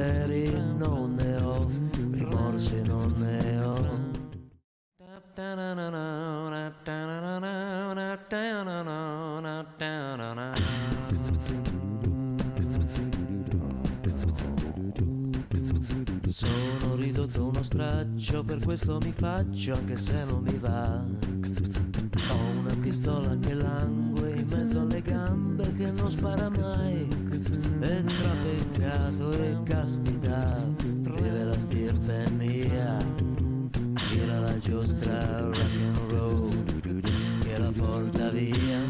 pensieri non ne ho, rimorsi non ne ho. Sono ridotto a uno straccio, per questo mi faccio anche se non mi va. Ho una pistola che langue in mezzo alle gambe che non spara mai. E tra peccato e castità vive la stirpe mia. Gira la giostra rock and roll che la porta via.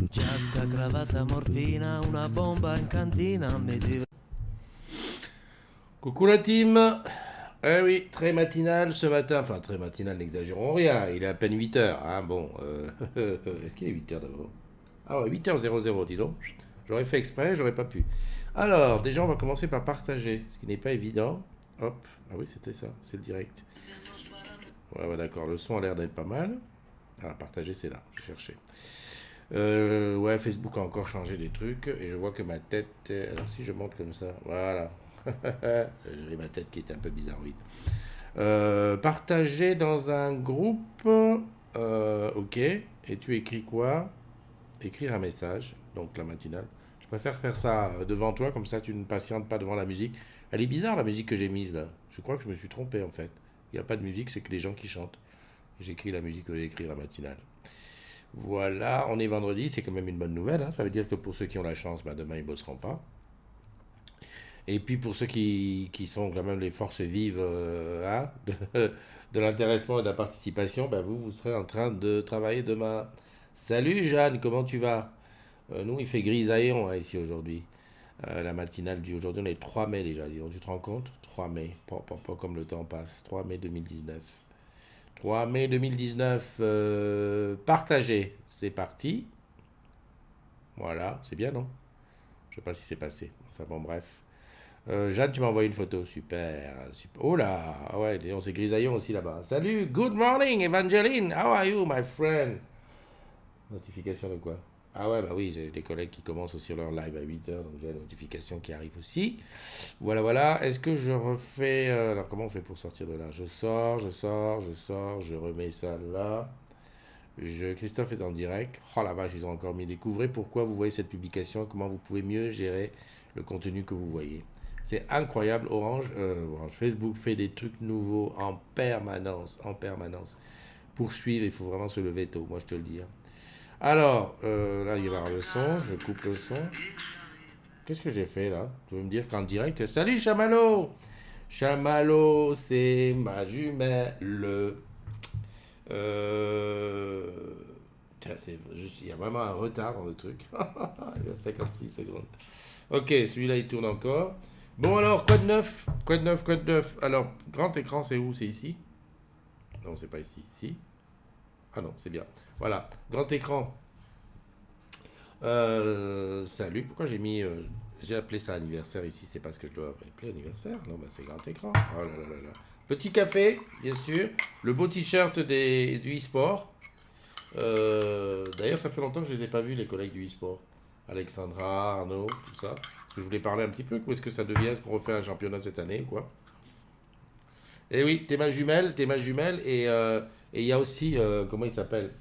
Giacca, cravatta, morfina, una bomba in cantina, mi diverto. Coucou la team. Eh oui, très matinal ce matin. Enfin, très matinal, n'exagérons rien. Il est à peine 8h. Hein, bon, est-ce qu'il est 8h d'abord? Ah ouais, 8h00, dis donc. J'aurais fait exprès, j'aurais pas pu. Alors, déjà, on va commencer par partager, ce qui n'est pas évident. Hop. Ah oui, c'était ça, c'est le direct. Ouais, d'accord, le son a l'air d'être pas mal. Ah, partager, c'est là, je cherchais. Ouais, Facebook a encore changé des trucs et je vois que ma tête. Alors, si je monte comme ça, voilà. J'ai ma tête qui est un peu bizarroïde. Partager dans un groupe. Ok. Et tu écris quoi? Écrire un message. Donc la matinale. Je préfère faire ça devant toi, comme ça tu ne patientes pas devant la musique. Elle est bizarre la musique que j'ai mise là. Je crois que je me suis trompé en fait. Il n'y a pas de musique, c'est que les gens qui chantent. J'écris la musique que j'ai écrit la matinale. Voilà, on est vendredi, c'est quand même une bonne nouvelle. Hein. Ça veut dire que pour ceux qui ont la chance, bah, demain ils bosseront pas. Et puis pour ceux qui sont quand même les forces vives hein, de l'intéressement et de la participation, bah vous serez en train de travailler demain. Salut Jeanne, comment tu vas? Nous, il fait grisaillon hein, ici aujourd'hui. La matinale d'aujourd'hui, on est le 3 mai déjà. Dis donc, tu te rends compte? 3 mai, pas comme le temps passe. 3 mai 2019. 3 mai 2019, partagé, c'est parti. Voilà, c'est bien, non? Je sais pas si c'est passé. Enfin bon, bref. Jeanne, tu m'as envoyé une photo. Super, super. Oh là, ah ouais, on c'est grisaillon aussi là-bas. Salut, good morning, Evangeline. How are you, my friend? Notification de quoi? Ah ouais, bah oui, j'ai des collègues qui commencent aussi leur live à 8h, donc j'ai la notification qui arrive aussi. Voilà, voilà. Est-ce que je refais... alors, comment on fait pour sortir de là? Je sors, je remets ça là. Christophe est en direct. Oh la vache, ils ont encore mis. Découvrez pourquoi vous voyez cette publication, comment vous pouvez mieux gérer le contenu que vous voyez. C'est incroyable. Orange, Facebook fait des trucs nouveaux en permanence, en permanence. Pour suivre, il faut vraiment se lever tôt, moi je te le dis. Hein. Alors, là, il va y avoir le son. Je coupe le son. Qu'est-ce que j'ai fait là? Tu veux me dire qu'en direct. Salut Chamallow! Chamallow, c'est ma jumelle. Tiens, il y a vraiment un retard dans le truc. Il y a 56 secondes. Ok, celui-là il tourne encore. Bon alors, quoi de neuf? Quoi de neuf? Quoi de neuf? Alors, grand écran, c'est où? C'est ici? Non, c'est pas ici. Si? Ah non, c'est bien. Voilà, grand écran. Salut, pourquoi j'ai appelé ça anniversaire ici? C'est parce que je dois appeler anniversaire? Non, bah c'est grand écran. Oh là là là là. Petit café, bien sûr. Le beau t-shirt du e-sport. D'ailleurs, ça fait longtemps que je ne les ai pas vus, les collègues du e-sport. Alexandra, Arnaud, tout ça. Parce que je voulais parler un petit peu. Où est-ce que ça devient? Est-ce qu'on refait un championnat cette année ou quoi? Eh oui, t'es ma jumelle, t'es ma jumelle. Et il y a aussi, comment il s'appelle?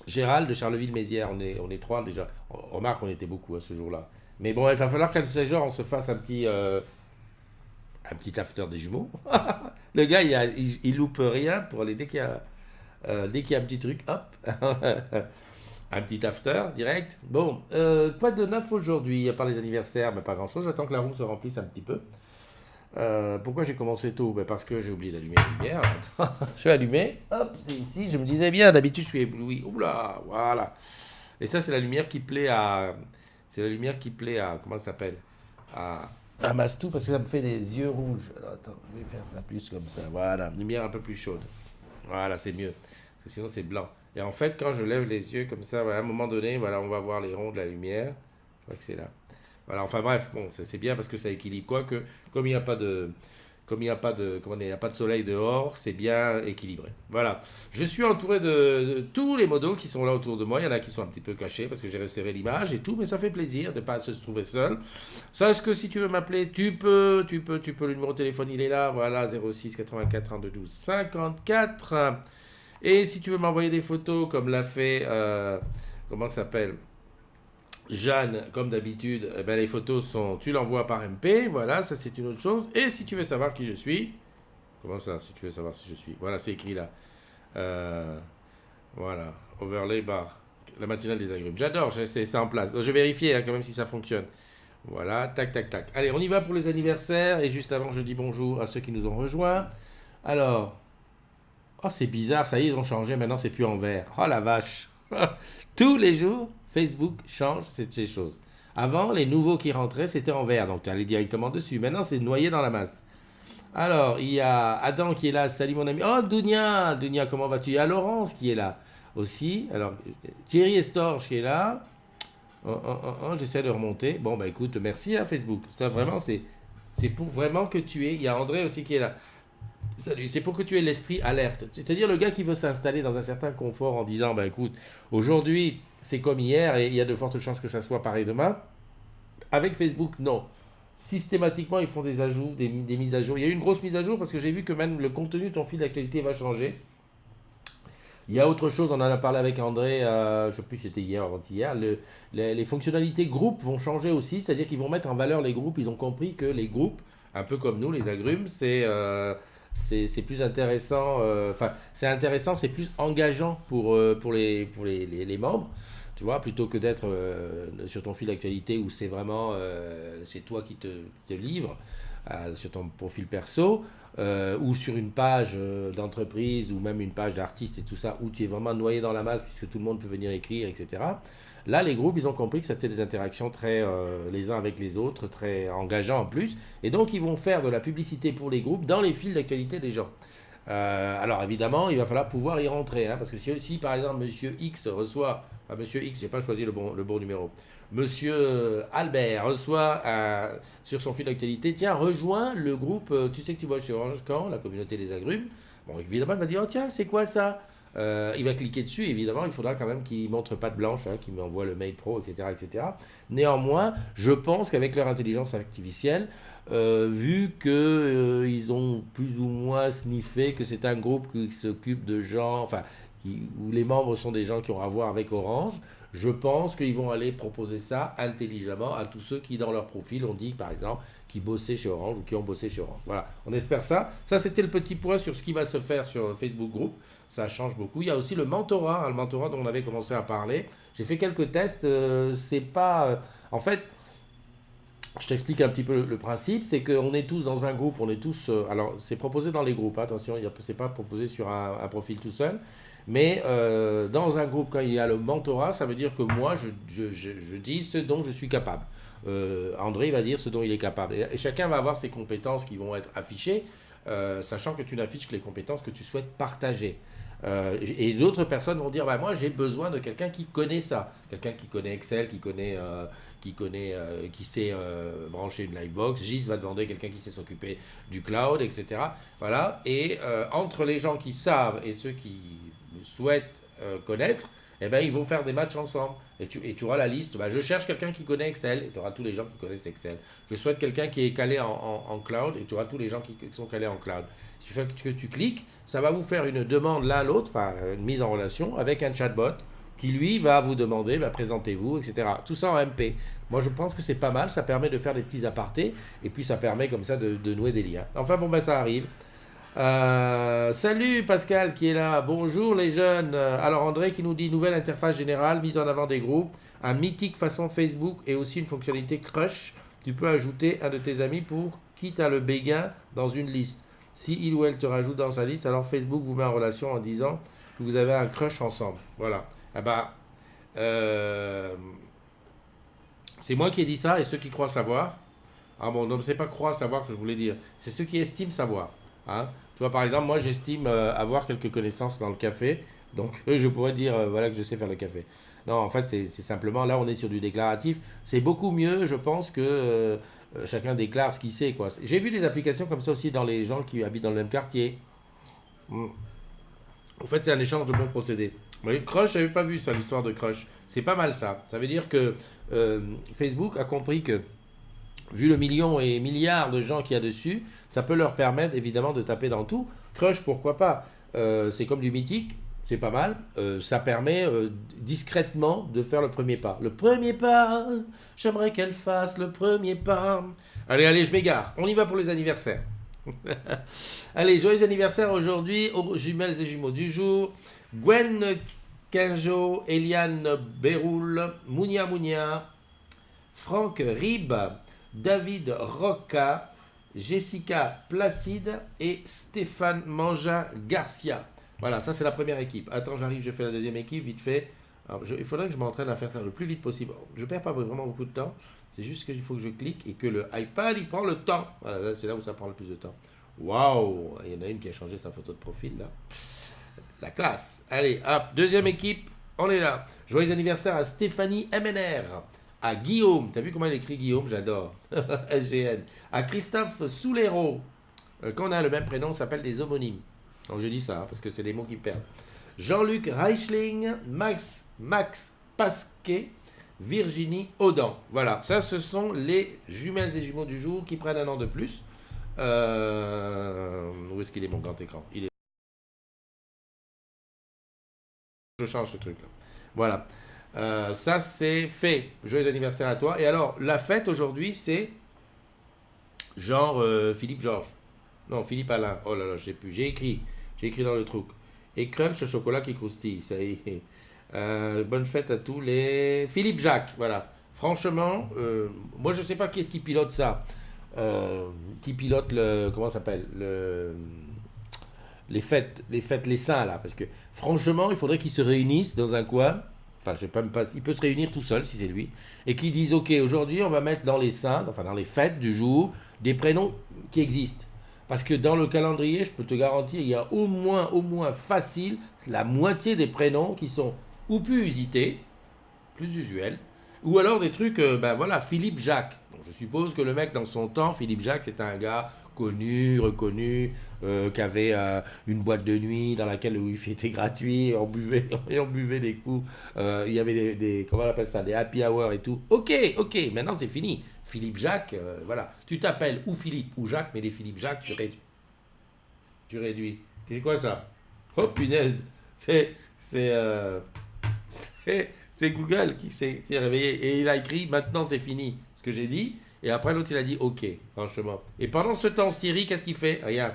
Gérald de Charleville-Mézières. On est trois déjà. Remarque, on était beaucoup à ce jour-là. Mais bon, il va falloir qu'un de ces jours, on se fasse un petit after des jumeaux. Le gars, il loupe rien pour aller dès qu'il y a un petit truc, hop, un petit after direct. Bon, quoi de neuf aujourd'hui? À part les anniversaires, mais pas grand-chose. J'attends que la roue se remplisse un petit peu. Pourquoi j'ai commencé tôt? Ben parce que j'ai oublié d'allumer la lumière. Je suis allumé, hop, c'est ici. Je me disais bien, d'habitude je suis ébloui. Oula, voilà. Et ça, c'est la lumière qui plaît à. C'est la lumière qui plaît à. Comment ça s'appelle? À Mastou, parce que ça me fait des yeux rouges. Alors attends, je vais faire ça plus comme ça. Voilà, lumière un peu plus chaude. Voilà, c'est mieux. Parce que sinon, c'est blanc. Et en fait, quand je lève les yeux comme ça, voilà, à un moment donné, voilà, on va voir les ronds de la lumière. Je crois que c'est là. Voilà, enfin bref, bon, c'est bien parce que ça équilibre. Quoique, comme il n'y a pas de, comme il n'y a pas de, comment dire, il n'y a pas de soleil dehors, c'est bien équilibré. Voilà. Je suis entouré de tous les modos qui sont là autour de moi. Il y en a qui sont un petit peu cachés parce que j'ai resserré l'image et tout, mais ça fait plaisir de ne pas se trouver seul. Sache que si tu veux m'appeler, tu peux. Le numéro de téléphone, il est là. Voilà, 06 84 32 12 54. Et si tu veux m'envoyer des photos comme l'a fait, comment ça s'appelle Jeanne, comme d'habitude, eh ben, les photos sont, tu l'envoies par MP, voilà, ça c'est une autre chose. Et si tu veux savoir qui je suis, comment ça, si tu veux savoir si je suis, voilà, c'est écrit là. Voilà, overlay bar, la matinale des agrumes. J'adore, c'est ça en place. Donc, je vais vérifier quand même si ça fonctionne. Voilà, tac, tac, tac. Allez, on y va pour les anniversaires. Et juste avant, je dis bonjour à ceux qui nous ont rejoints. Alors, oh, c'est bizarre, ça y est, ils ont changé. Maintenant, c'est plus en vert. Oh la vache. Tous les jours, Facebook change ces choses. Avant, les nouveaux qui rentraient, c'était en vert. Donc, tu allais directement dessus. Maintenant, c'est noyé dans la masse. Alors, il y a Adam qui est là. Salut mon ami. Oh, Dounia. Dounia, comment vas-tu? Il y a Laurence qui est là aussi. Alors, Thierry Estorge qui est là. J'essaie de remonter. Bon, bah écoute, merci à Facebook. Ça, vraiment, c'est pour vraiment que tu aies. Il y a André aussi qui est là. Salut, c'est pour que tu aies l'esprit alerte. C'est-à-dire le gars qui veut s'installer dans un certain confort en disant, bah écoute, aujourd'hui, c'est comme hier et il y a de fortes chances que ça soit pareil demain. Avec Facebook, non. Systématiquement, ils font des ajouts, des mises à jour. Il y a eu une grosse mise à jour parce que j'ai vu que même le contenu de ton fil d'actualité va changer. Il y a autre chose, on en a parlé avec André, je ne sais plus si c'était hier ou avant-hier, les fonctionnalités groupes vont changer aussi, c'est-à-dire qu'ils vont mettre en valeur les groupes, ils ont compris que les groupes, un peu comme nous, les agrumes, c'est plus intéressant, c'est intéressant, c'est plus engageant pour les membres, tu vois, plutôt que d'être sur ton fil d'actualité où c'est vraiment, c'est toi qui te livre sur ton profil perso. Ou sur une page d'entreprise ou même une page d'artiste et tout ça, où tu es vraiment noyé dans la masse puisque tout le monde peut venir écrire, etc. Là, les groupes, ils ont compris que c'était des interactions très les uns avec les autres, très engageants en plus, et donc ils vont faire de la publicité pour les groupes dans les fils d'actualité des gens. Alors évidemment, il va falloir pouvoir y rentrer, hein, parce que si par exemple Monsieur X reçoit, Monsieur X, j'ai pas choisi le bon numéro, Monsieur Albert reçoit sur son fil d'actualité, tiens, rejoins le groupe, tu sais que tu vois chez Orange quand, la communauté des agrumes. Bon, évidemment, il va dire, oh tiens, c'est quoi ça? Il va cliquer dessus, évidemment, il faudra quand même qu'il montre patte blanche, hein, qu'il m'envoie le mail pro, etc., etc. Néanmoins, je pense qu'avec leur intelligence artificielle, vu qu'ils ont plus ou moins sniffé que c'est un groupe qui s'occupe de gens, enfin, où les membres sont des gens qui ont à voir avec Orange, je pense qu'ils vont aller proposer ça intelligemment à tous ceux qui, dans leur profil, ont dit, par exemple, qui bossaient chez Orange ou qui ont bossé chez Orange. Voilà, on espère ça. Ça, c'était le petit point sur ce qui va se faire sur Facebook Group. Ça change beaucoup. Il y a aussi le mentorat, le mentorat dont on avait commencé à parler. J'ai fait quelques tests. C'est pas... en fait, je t'explique un petit peu le principe. C'est qu'on est tous dans un groupe. On est tous... alors, c'est proposé dans les groupes. Attention, c'est pas proposé sur un profil tout seul. Mais dans un groupe, quand il y a le mentorat, ça veut dire que moi, je dis ce dont je suis capable. André va dire ce dont il est capable. Et chacun va avoir ses compétences qui vont être affichées, sachant que tu n'affiches que les compétences que tu souhaites partager. Et d'autres personnes vont dire, bah, moi j'ai besoin de quelqu'un qui connaît ça, quelqu'un qui connaît Excel, qui sait brancher une livebox. Gis va demander quelqu'un qui sait s'occuper du cloud, etc. Voilà. Et entre les gens qui savent et ceux qui souhaitent connaître, eh ben, ils vont faire des matchs ensemble. Et tu auras la liste. Bah, je cherche quelqu'un qui connaît Excel, et tu auras tous les gens qui connaissent Excel. Je souhaite quelqu'un qui est calé en cloud, et tu auras tous les gens qui sont calés en cloud. Il suffit que tu cliques, ça va vous faire une demande l'un à l'autre, enfin une mise en relation avec un chatbot qui lui va vous demander, bah, présentez-vous, etc. Tout ça en MP. Moi je pense que c'est pas mal, ça permet de faire des petits apartés, et puis ça permet comme ça de nouer des liens. Enfin bon, ben ça arrive. Salut Pascal qui est là, bonjour les jeunes. Alors André qui nous dit nouvelle interface générale, mise en avant des groupes, un mythique façon Facebook et aussi une fonctionnalité crush. Tu peux ajouter un de tes amis pour qui t'as le béguin dans une liste. Si il ou elle te rajoute dans sa liste, alors Facebook vous met en relation en disant que vous avez un crush ensemble. Voilà. Eh ben, c'est moi qui ai dit ça et ceux qui croient savoir. Ah bon, non, c'est pas croire savoir que je voulais dire. C'est ceux qui estiment savoir. Hein. Tu vois, par exemple, moi j'estime avoir quelques connaissances dans le café, donc je pourrais dire voilà que je sais faire le café. Non, en fait, c'est simplement là on est sur du déclaratif. C'est beaucoup mieux, je pense, que chacun déclare ce qu'il sait, quoi. J'ai vu des applications comme ça aussi dans les gens qui habitent dans le même quartier. Mm. En fait, c'est un échange de bons procédés. Oui, Crush, j'avais pas vu ça, l'histoire de Crush. C'est pas mal ça. Ça veut dire que Facebook a compris que, vu le million et milliards de gens qu'il y a dessus, ça peut leur permettre évidemment de taper dans tout. Crush, pourquoi pas. C'est comme du mythique, c'est pas mal. Ça permet discrètement de faire le premier pas. Le premier pas, j'aimerais qu'elle fasse le premier pas. Allez, allez, je m'égare. On y va pour les anniversaires. Allez, joyeux anniversaire aujourd'hui aux jumelles et jumeaux du jour. Gwen Quinjo, Eliane Béroul, Mounia Mounia, Franck Rib, David Roca, Jessica Placide et Stéphane Manja Garcia. Voilà, ça c'est la première équipe. Attends, j'arrive, je fais la deuxième équipe, vite fait. Alors, il faudrait que je m'entraîne à faire ça le plus vite possible. Je perds pas vraiment beaucoup de temps. C'est juste qu'il faut que je clique et que le iPad, il prend le temps. Voilà, c'est là où ça prend le plus de temps. Waouh, il y en a une qui a changé sa photo de profil, là. La classe. Allez, hop, deuxième équipe, on est là. Joyeux anniversaire à Stéphanie MNR, à Guillaume, t'as vu comment il écrit Guillaume, j'adore, SGN, à Christophe Soulero, quand on a le même prénom, on s'appelle des homonymes. Donc je dis ça, parce que c'est des mots qui perdent. Jean-Luc Reichling, Max Pasquet, Virginie Audan. Voilà, ça ce sont les jumelles et jumeaux du jour qui prennent un an de plus. Où est-ce qu'il est mon grand écran? Il est... Je change ce truc là. Voilà. Ça c'est fait. Joyeux anniversaire à toi. Et alors, la fête aujourd'hui, c'est genre Philippe Georges. Non, Philippe Alain. Oh là là, je sais plus. J'ai écrit dans le truc. Et crunch le chocolat qui croustille. Ça y est. Bonne fête à tous les... Philippe Jacques, voilà. Franchement, moi je sais pas qui est-ce qui pilote ça. Qui pilote le... Comment ça s'appelle les fêtes, les saints là. Parce que franchement, il faudrait qu'ils se réunissent dans un coin. Enfin, je sais pas, même pas, il peut se réunir tout seul si c'est lui. Et qu'ils disent, ok, aujourd'hui on va mettre dans les saints, enfin dans les fêtes du jour, des prénoms qui existent. Parce que dans le calendrier, je peux te garantir, il y a au moins facile, la moitié des prénoms qui sont ou plus usités, plus usuels, ou alors des trucs, ben voilà, Philippe Jacques. Bon, je suppose que le mec, dans son temps, Philippe Jacques, c'était un gars connu, reconnu, qui avait une boîte de nuit dans laquelle le wifi était gratuit, et on buvait des coups, il y avait comment on appelle ça, des happy hours et tout. Ok, maintenant c'est fini. Philippe Jacques, voilà. Tu t'appelles ou Philippe ou Jacques, mais les Philippe Jacques, tu réduis. C'est quoi ça? Oh punaise, c'est c'est Google qui s'est réveillé et il a écrit maintenant c'est fini ce que j'ai dit et après l'autre il a dit ok franchement et pendant ce temps Siri qu'est-ce qu'il fait? Rien.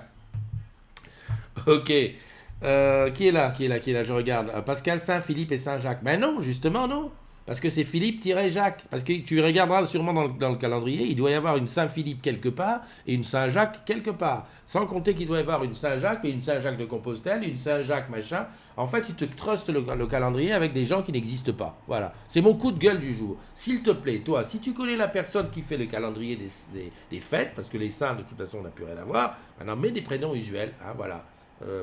Ok. Qui est là je regarde. Pascal Saint-Philippe et Saint-Jacques. Mais non, justement non. Parce que c'est Philippe-Jacques. Parce que tu regarderas sûrement dans le calendrier, il doit y avoir une Saint-Philippe quelque part et une Saint-Jacques quelque part. Sans compter qu'il doit y avoir une Saint-Jacques et une Saint-Jacques de Compostelle, une Saint-Jacques machin. En fait, il te truste le calendrier avec des gens qui n'existent pas. Voilà. C'est mon coup de gueule du jour. S'il te plaît, toi, si tu connais la personne qui fait le calendrier des fêtes, parce que les saints, de toute façon, on n'a plus rien à voir, maintenant, mets des prénoms usuels. Hein, voilà.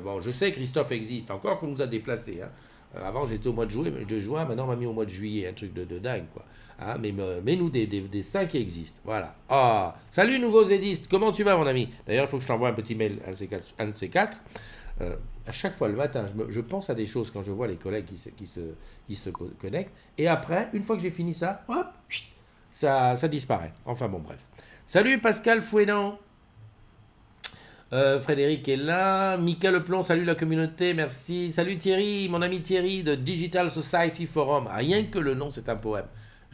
Bon, je sais que Christophe existe, encore qu'on nous a déplacés. Hein. Avant, j'étais au mois de juin, maintenant, on m'a mis au mois de juillet, un truc de dingue, quoi. Hein, mais mets-nous des saints qui existent. Voilà. Ah, salut, nouveaux édistes. Comment tu vas, mon ami? D'ailleurs, il faut que je t'envoie un petit mail, un de ces quatre. À chaque fois, le matin, je pense à des choses quand je vois les collègues qui se connectent. Et après, une fois que j'ai fini ça, hop, ça disparaît. Enfin, bon, bref. Salut, Pascal Fouénan. Frédéric est là. Mika Leplon, salut la communauté, merci. Salut Thierry, mon ami Thierry de Digital Society Forum. Rien que le nom, c'est un poème.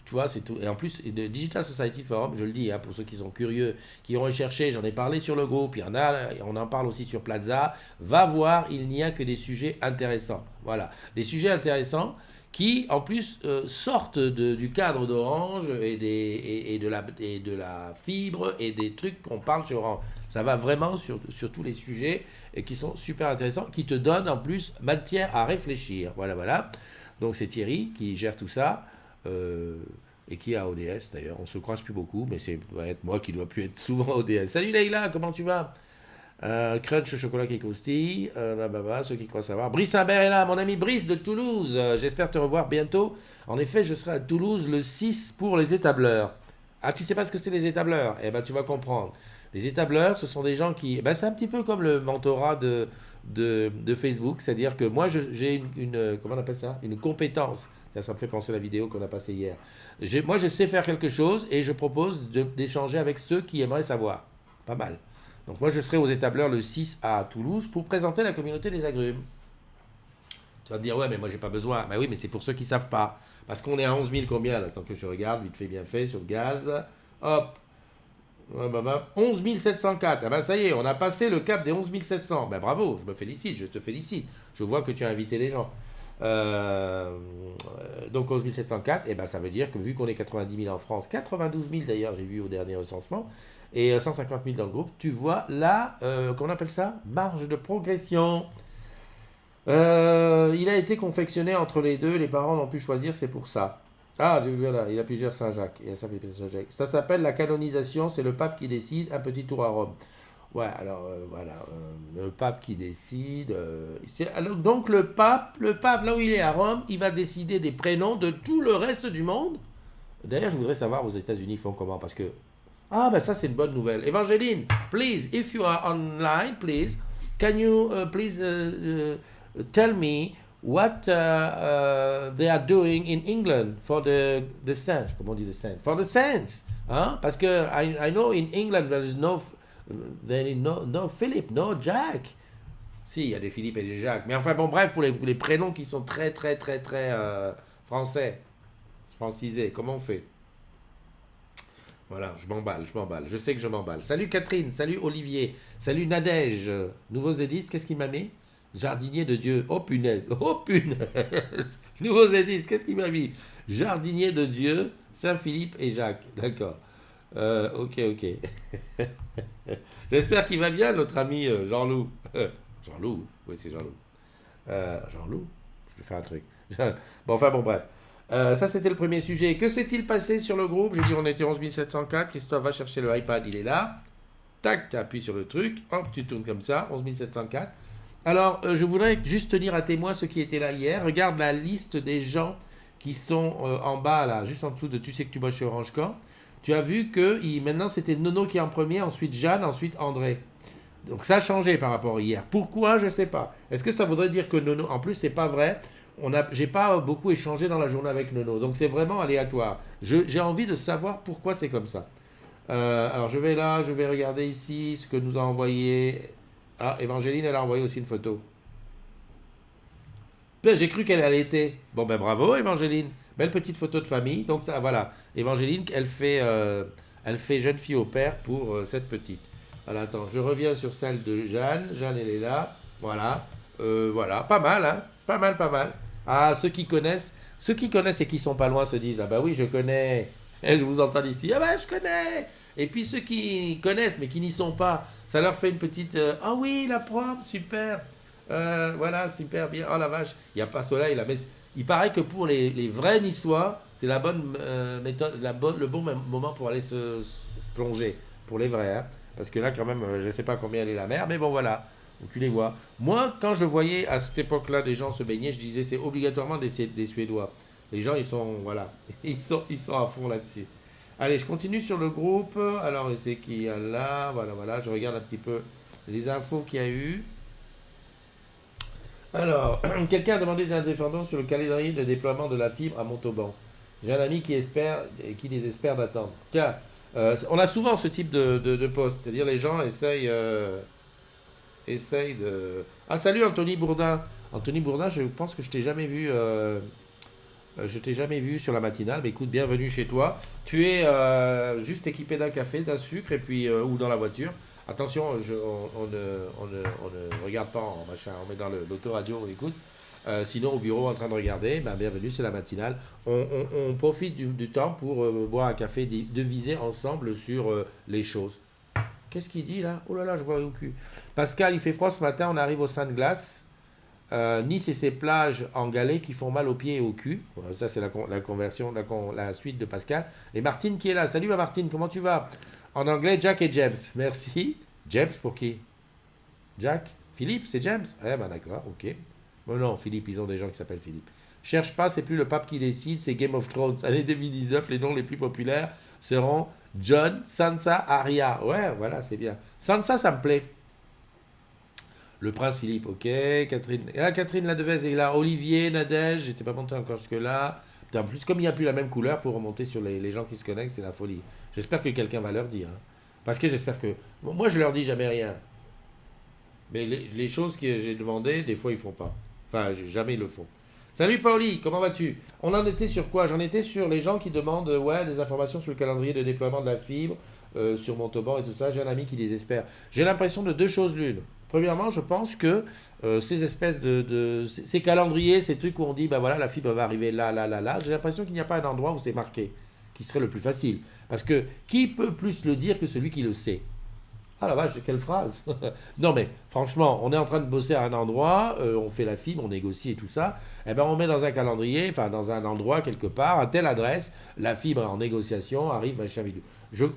Tu vois, c'est tout. Et en plus, de Digital Society Forum, je le dis, hein, pour ceux qui sont curieux, qui ont recherché, j'en ai parlé sur le groupe, il y en a, on en parle aussi sur Plaza. Va voir, il n'y a que des sujets intéressants. Voilà, des sujets intéressants qui, en plus, sortent du cadre d'Orange et de la fibre et des trucs qu'on parle sur Orange. Ça va vraiment sur tous les sujets et qui sont super intéressants, qui te donnent en plus matière à réfléchir. Voilà, voilà. Donc c'est Thierry qui gère tout ça et qui est à ODS d'ailleurs. On se croise plus beaucoup, mais c'est doit être moi qui dois plus être souvent à ODS. Salut Leïla, comment tu vas? Crunch chocolat qui croustille, ceux qui croient savoir. Brice Imbert est là, mon ami Brice de Toulouse. J'espère te revoir bientôt. En effet, je serai à Toulouse le 6 pour les étableurs. Ah, tu sais pas ce que c'est les étableurs? Eh ben, tu vas comprendre. Les étableurs, ce sont des gens qui... Ben, c'est un petit peu comme le mentorat de Facebook, c'est-à-dire que moi, j'ai comment on appelle ça? Une compétence. Ça me fait penser à la vidéo qu'on a passée hier. Moi, je sais faire quelque chose et je propose d'échanger avec ceux qui aimeraient savoir. Pas mal. Donc moi, je serai aux étableurs le 6 à Toulouse pour présenter la communauté des agrumes. Tu vas me dire, ouais, mais moi, j'ai pas besoin. Ben oui, mais c'est pour ceux qui savent pas. Parce qu'on est à 11 000 combien, là, tant que je regarde, vite fait, bien fait, sur le gaz. Hop, 11 704. Ah ben ça y est, on a passé le cap des 11 700. Ben bravo, je me félicite, je te félicite. Je vois que tu as invité les gens. Donc 11 704, et ben ça veut dire que vu qu'on est 90 000 en France, 92 000 d'ailleurs, j'ai vu au dernier recensement, et 150 000 dans le groupe, tu vois là, comment on appelle ça? Marge de progression. Il a été confectionné entre les deux, les parents n'ont pu choisir, c'est pour ça. Ah, voilà, il a plusieurs Saint-Jacques. Ça s'appelle la canonisation, c'est le pape qui décide, un petit tour à Rome. Ouais, alors voilà, le pape qui décide. Alors, donc le pape, là où il est à Rome, il va décider des prénoms de tout le reste du monde. D'ailleurs, je voudrais savoir aux États-Unis ils font comment, parce que ah ben ça c'est une bonne nouvelle. Evangeline, please, if you are online, please, can you please tell me what they are doing in England for the saints. Comment on dit the saints? For the saints. Hein? Parce que I know in England there is no Philip, no Jack. Si, il y a des Philippe et des Jacques. Mais enfin bon, bref, pour les prénoms qui sont très français, francisés, comment on fait? Voilà, je m'emballe. Je sais que je m'emballe. Salut Catherine, salut Olivier, salut Nadège. Nouveaux édices, qu'est-ce qu'il m'a mis? Jardinier de Dieu. Oh punaise, oh punaise. Nouveaux édices, qu'est-ce qu'il m'a mis? Jardinier de Dieu, Saint-Philippe et Jacques. D'accord. Ok. J'espère qu'il va bien, notre ami Jean-Loup. Jean-Loup? Oui, c'est Jean-Loup. Jean-Loup? Je vais faire un truc. Bon, bref. Ça, c'était le premier sujet. Que s'est-il passé sur le groupe? J'ai dit on était 11 704. Christophe va chercher le iPad, il est là. Tac, tu appuies sur le truc. Hop, tu tournes comme ça, 11 704. Alors, je voudrais juste tenir à témoin ceux qui étaient là hier. Regarde la liste des gens qui sont en bas, là, juste en dessous de Tu sais que tu bosses chez Orange Camp. Tu as vu que maintenant, c'était Nono qui est en premier, ensuite Jeanne, ensuite André. Donc ça a changé par rapport à hier. Pourquoi? Je ne sais pas. Est-ce que ça voudrait dire que Nono... En plus, c'est pas vrai. J'ai pas beaucoup échangé dans la journée avec Nono. Donc c'est vraiment aléatoire. J'ai envie de savoir pourquoi c'est comme ça. Alors je vais là, je vais regarder ici ce que nous a envoyé... Ah, Evangeline, elle a envoyé aussi une photo. J'ai cru qu'elle allait être. Bon, ben bravo, Evangeline. Belle petite photo de famille. Donc, ça, voilà. Evangeline, elle fait jeune fille au père pour cette petite. Alors, attends, je reviens sur celle de Jeanne. Jeanne, elle est là. Voilà. Voilà. Pas mal, hein. Pas mal. Ah, ceux qui connaissent et qui sont pas loin se disent, ah bah oui, je connais. Et je vous entends ici, ah bah je connais. Et puis ceux qui connaissent mais qui n'y sont pas, ça leur fait une petite, ah oui, la prom, super. Voilà, super bien. Oh la vache, il n'y a pas soleil là. Mais il paraît que pour les vrais Niçois, c'est la bonne méthode, le bon moment pour aller se plonger. Pour les vrais, hein. Parce que là, quand même, je ne sais pas combien elle est la mer, mais bon, voilà. Donc, tu les vois. Moi, quand je voyais à cette époque-là des gens se baigner, je disais c'est obligatoirement des Suédois. Les gens, ils sont, voilà, ils sont à fond là-dessus. Allez, je continue sur le groupe. Alors, c'est qui là? Voilà, je regarde un petit peu les infos qu'il y a eu. Alors, quelqu'un a demandé des indépendants sur le calendrier de déploiement de la fibre à Montauban. J'ai un ami qui les espère d'attendre. Tiens, on a souvent ce type de poste, c'est-à-dire les gens essayent de... Ah, salut Anthony Bourdin. Anthony Bourdin, je pense que je t'ai jamais vu... je t'ai jamais vu sur la matinale, mais écoute, bienvenue chez toi. Tu es juste équipé d'un café, d'un sucre, et puis ou dans la voiture. Attention, on ne regarde pas en machin, on met dans l'autoradio, on écoute. Sinon, au bureau, en train de regarder, ben, bienvenue, c'est la matinale. On profite du temps pour boire un café, de viser ensemble sur les choses. Qu'est-ce qu'il dit là? Oh là là, je vois au cul. Pascal, il fait froid ce matin, on arrive au Sainte-Glace. Nice et ses plages en galets qui font mal aux pieds et au cul. Voilà, ça, c'est la suite de Pascal. Et Martine qui est là. Salut Martine, comment tu vas? En anglais, Jack et James. Merci. James pour qui? Jack? Philippe, c'est James? Eh ben d'accord, ok. Oh non, Philippe, ils ont des gens qui s'appellent Philippe. Cherche pas, c'est plus le pape qui décide, c'est Game of Thrones. Année 2019, les noms les plus populaires seront John, Sansa, Arya. Ouais, voilà, c'est bien. Sansa, ça me plaît. Le prince Philippe, ok. Catherine, Catherine Ladevez est là. Olivier, Nadège, j'étais pas monté encore jusque-là. Putain, en plus, comme il n'y a plus la même couleur pour remonter sur les gens qui se connectent, c'est la folie. J'espère que quelqu'un va leur dire, hein. Parce que j'espère que. Bon, moi, je leur dis jamais rien. Mais les choses que j'ai demandées, des fois, ils font pas. Enfin, jamais ils le font. Salut Pauli, comment vas-tu? On en était sur quoi? J'en étais sur les gens qui demandent ouais, des informations sur le calendrier de déploiement de la fibre, sur Montauban et tout ça. J'ai un ami qui désespère. J'ai l'impression de deux choses l'une. Premièrement, je pense que ces espèces ces calendriers, ces trucs où on dit, bah voilà, la fibre va arriver là, là, là, là, j'ai l'impression qu'il n'y a pas un endroit où c'est marqué, qui serait le plus facile. Parce que qui peut plus le dire que celui qui le sait? Ah la vache, quelle phrase. Non mais franchement, on est en train de bosser à un endroit, on fait la fibre, on négocie et tout ça, et ben on met dans un calendrier, enfin dans un endroit quelque part, à telle adresse, la fibre est en négociation, arrive machin vidéo.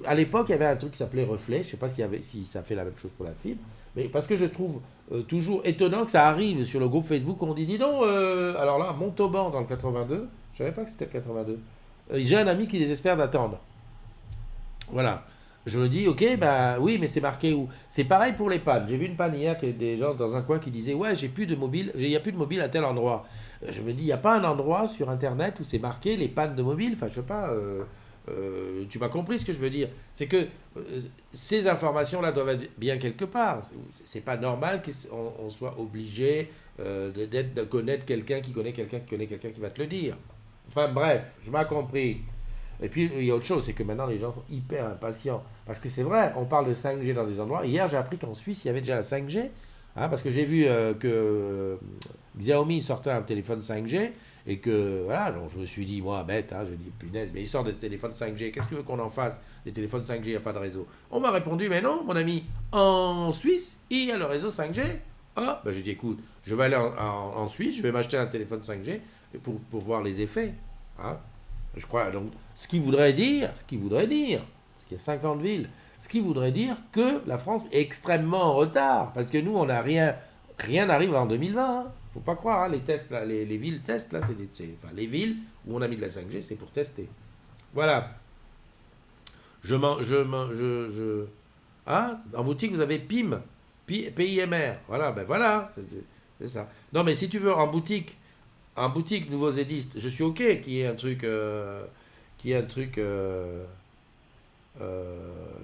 À l'époque, il y avait un truc qui s'appelait Reflet, je sais pas si ça fait la même chose pour la fibre, mais parce que je trouve toujours étonnant que ça arrive sur le groupe Facebook, on dit, dis donc, alors là, Montauban dans le 82, je savais pas que c'était le 82, j'ai un ami qui désespère d'attendre. Voilà. Je me dis, ok, bah oui, mais c'est marqué où? C'est pareil pour les pannes. J'ai vu une panne hier, que des gens dans un coin qui disaient, ouais, j'ai plus de mobile, il n'y a plus de mobile à tel endroit. Je me dis, il n'y a pas un endroit sur Internet où c'est marqué les pannes de mobile. Enfin, je sais pas, tu m'as compris ce que je veux dire. C'est que ces informations-là doivent être bien quelque part. C'est pas normal qu'on soit obligé de connaître quelqu'un qui connaît quelqu'un qui connaît quelqu'un qui va te le dire. Enfin bref, je m'as compris. Et puis, il y a autre chose, c'est que maintenant, les gens sont hyper impatients. Parce que c'est vrai, on parle de 5G dans des endroits. Hier, j'ai appris qu'en Suisse, il y avait déjà la 5G. Hein, parce que j'ai vu que Xiaomi sortait un téléphone 5G. Et que, voilà, donc je me suis dit, moi, bête, hein, je dis, punaise, mais ils sortent des téléphones 5G. Qu'est-ce que tu veux qu'on en fasse? Des téléphones 5G, il n'y a pas de réseau. On m'a répondu, mais non, mon ami, en Suisse, il y a le réseau 5G. Ah, ben j'ai dit, écoute, je vais aller en Suisse, je vais m'acheter un téléphone 5G pour voir les effets. Hein. Je crois, donc, ce qui voudrait dire, parce qu'il y a 50 villes, ce qui voudrait dire que la France est extrêmement en retard, parce que nous, on n'a rien n'arrive en 2020. Hein. Faut pas croire, hein, les tests, là, les villes testent, là, enfin, les villes où on a mis de la 5G, c'est pour tester. Voilà. Hein, en boutique, vous avez PIM, PIMR. Voilà, ben voilà, c'est ça. Non, mais si tu veux, en boutique nouveaux édistes, je suis ok qu'il y ait un truc,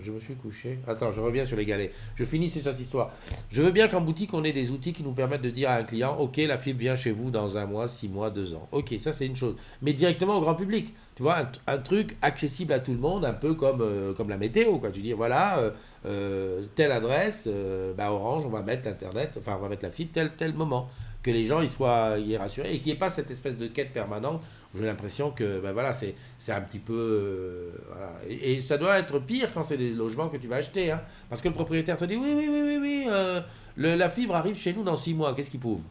je me suis couché. Attends, je reviens sur les galets. Je finis sur cette histoire. Je veux bien qu'en boutique, on ait des outils qui nous permettent de dire à un client, ok, la fibre vient chez vous dans un mois, 6 mois, 2 ans. Ok, ça c'est une chose. Mais directement au grand public. Tu vois, un truc accessible à tout le monde, un peu comme la météo, quoi. Tu dis, voilà, telle adresse, bah Orange, on va mettre Internet, enfin on va mettre la fibre tel moment. Que les gens y rassurés et qu'il n'y ait pas cette espèce de quête permanente. J'ai l'impression que ben voilà, c'est un petit peu. Voilà. Et ça doit être pire quand c'est des logements que tu vas acheter. Hein, parce que le propriétaire te dit oui, oui, oui, oui, oui, la fibre arrive chez nous dans 6 mois. Qu'est-ce qu'il prouve?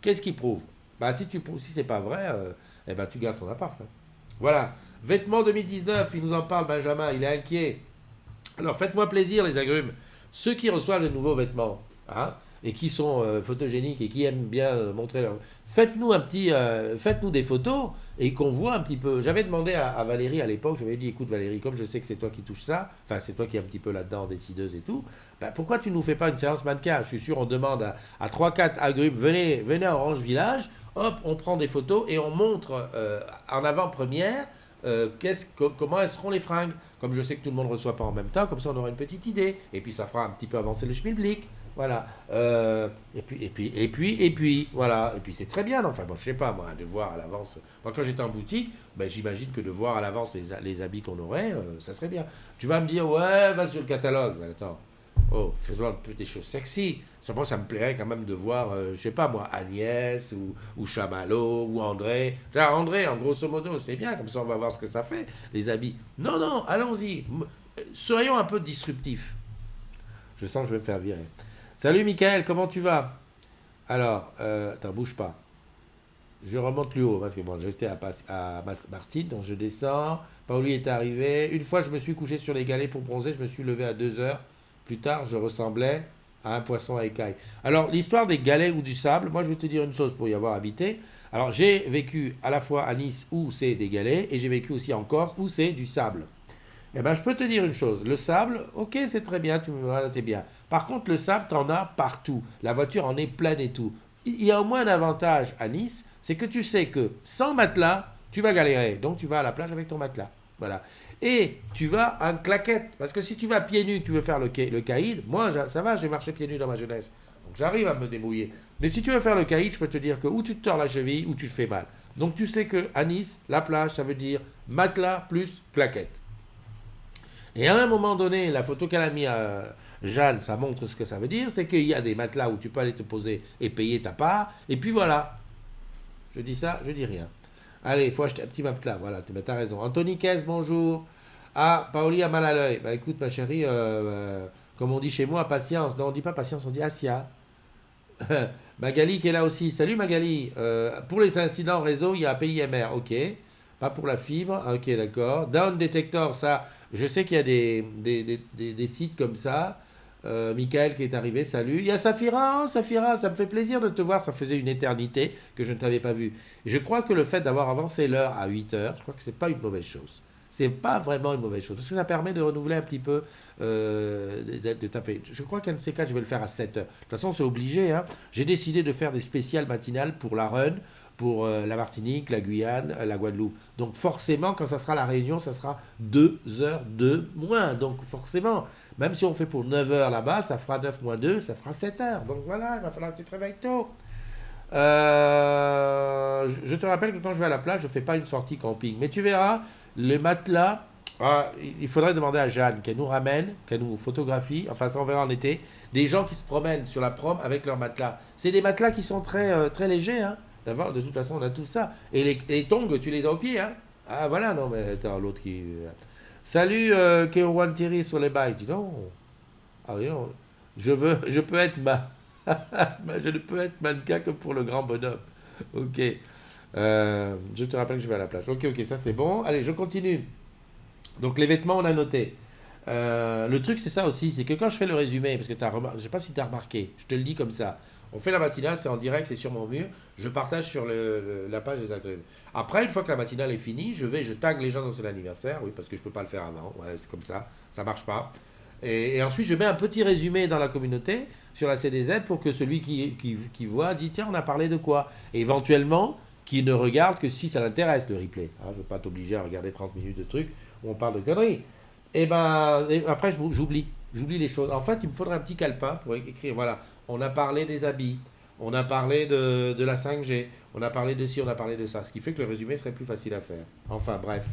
Qu'est-ce qu'il prouve? Bah, si c'est pas vrai, eh ben, tu gardes ton appart. Hein. Voilà. Vêtements 2019, il nous en parle, Benjamin, il est inquiet. Alors faites-moi plaisir, les agrumes. Ceux qui reçoivent les nouveaux vêtements, hein, et qui sont photogéniques et qui aiment bien montrer leur... Faites-nous des photos et qu'on voit un petit peu. J'avais demandé à Valérie à l'époque, je lui avais dit, écoute Valérie, comme je sais que c'est toi qui touches ça, enfin c'est toi qui es un petit peu là-dedans, décideuse et tout, ben, pourquoi tu nous fais pas une séance mannequin? Je suis sûr, on demande à 3-4 agrumes, venez à Orange Village, hop, on prend des photos et on montre en avant-première comment elles seront les fringues. Comme je sais que tout le monde ne reçoit pas en même temps, comme ça on aura une petite idée. Et puis ça fera un petit peu avancer le schmilblick. Voilà. Et puis, voilà. Et puis c'est très bien. Enfin, bon, je sais pas, moi, de voir à l'avance. Moi, quand j'étais en boutique, ben, j'imagine que de voir à l'avance les habits qu'on aurait, ça serait bien. Tu vas me dire, ouais, va sur le catalogue. Ben, attends. Oh, faisons un peu des choses sexy. Simplement, ça me plairait quand même de voir, je sais pas moi, Agnès ou Chamallow ou André. André, en grosso modo, c'est bien, comme ça on va voir ce que ça fait, les habits. Non, non, allons-y. Soyons un peu disruptifs. Je sens que je vais me faire virer. Salut Michael, comment tu vas? Alors, attends, bouge pas. Je remonte plus haut, parce que bon, j'étais à Martine, donc je descends. Pauli est arrivé. Une fois, je me suis couché sur les galets pour bronzer, je me suis levé à 2 heures. Plus tard, je ressemblais à un poisson à écailles. Alors, l'histoire des galets ou du sable, moi je vais te dire une chose pour y avoir habité. Alors, j'ai vécu à la fois à Nice où c'est des galets et j'ai vécu aussi en Corse où c'est du sable. Eh ben, je peux te dire une chose, le sable, ok, c'est très bien, tu me vois, t'es bien. Par contre, le sable, t'en as partout. La voiture en est pleine et tout. Il y a au moins un avantage à Nice, c'est que tu sais que sans matelas, tu vas galérer. Donc, tu vas à la plage avec ton matelas. Voilà. Et tu vas en claquette. Parce que si tu vas pieds nus, tu veux faire le caïd, moi, ça va, j'ai marché pieds nus dans ma jeunesse. Donc, j'arrive à me débrouiller. Mais si tu veux faire le caïd, je peux te dire que ou tu te tords la cheville ou tu te fais mal. Donc, tu sais que à Nice, la plage, ça veut dire matelas plus claquette. Et à un moment donné, la photo qu'elle a mis à Jeanne, ça montre ce que ça veut dire, c'est qu'il y a des matelas où tu peux aller te poser et payer ta part, et puis voilà. Je dis ça, je dis rien. Allez, il faut acheter un petit matelas, voilà, t'as raison. Anthony Kess, bonjour. Ah, Paoli a mal à l'œil. Bah écoute, ma chérie, comme on dit chez moi, patience. Non, on dit pas patience, on dit Asia. Magali qui est là aussi. Salut Magali. Pour les incidents réseau, il y a PIMR, ok. Pas pour la fibre, ok, d'accord. Down Detector, ça, je sais qu'il y a des sites comme ça. Michael qui est arrivé, salut. Il y a Safira, oh, Safira, ça me fait plaisir de te voir. Ça faisait une éternité que je ne t'avais pas vu. Je crois que le fait d'avoir avancé l'heure à 8 heures, je crois que c'est pas une mauvaise chose. C'est pas vraiment une mauvaise chose. Parce que ça permet de renouveler un petit peu, de taper. Je crois qu'un de ces cas, je vais le faire à 7 heures. De toute façon, c'est obligé. Hein. J'ai décidé de faire des spéciales matinales pour la Run, pour la Martinique, la Guyane, la Guadeloupe. Donc forcément, quand ça sera la Réunion, ça sera 2 heures de moins. Donc forcément, même si on fait pour 9 heures là-bas, ça fera 9 moins 2, ça fera 7 heures. Donc voilà, il va falloir que tu te réveilles tôt. Je te rappelle que quand je vais à la plage, je ne fais pas une sortie camping. Mais tu verras, le matelas, il faudrait demander à Jeanne qu'elle nous ramène, qu'elle nous photographie, enfin ça on verra en été, des gens qui se promènent sur la prom avec leurs matelas. C'est des matelas qui sont très, très légers, hein. D'abord, de toute façon, on a tout ça. Et les tongs, tu les as au pied, hein. Ah voilà, non mais attends, l'autre qui... Salut Keowan Thierry sur les bails, dis donc. Ah oui, non. Je peux être je ne peux être mannequin que pour le grand bonhomme. Ok. Je te rappelle que je vais à la plage. Ok, ça c'est bon. Allez, je continue. Donc les vêtements, on a noté. Le truc, c'est ça aussi, c'est que quand je fais le résumé, parce que je ne sais pas si tu as remarqué, je te le dis comme ça. On fait la matinale, c'est en direct, c'est sur mon mur. Je partage sur la page des algorithmes. Après, une fois que la matinale est finie, je tag les gens dans son anniversaire. Oui, parce que je ne peux pas le faire avant. Ouais, c'est comme ça. Ça ne marche pas. Et ensuite, je mets un petit résumé dans la communauté sur la CDZ pour que celui qui voit dit tiens, on a parlé de quoi. Et éventuellement, qui ne regarde que si ça l'intéresse, le replay. Je ne veux pas t'obliger à regarder 30 minutes de trucs où on parle de conneries. Et après, j'oublie les choses. En fait, il me faudrait un petit calepin pour écrire. Voilà, on a parlé des habits, on a parlé de la 5G, on a parlé de ci, on a parlé de ça. Ce qui fait que le résumé serait plus facile à faire. Enfin, bref.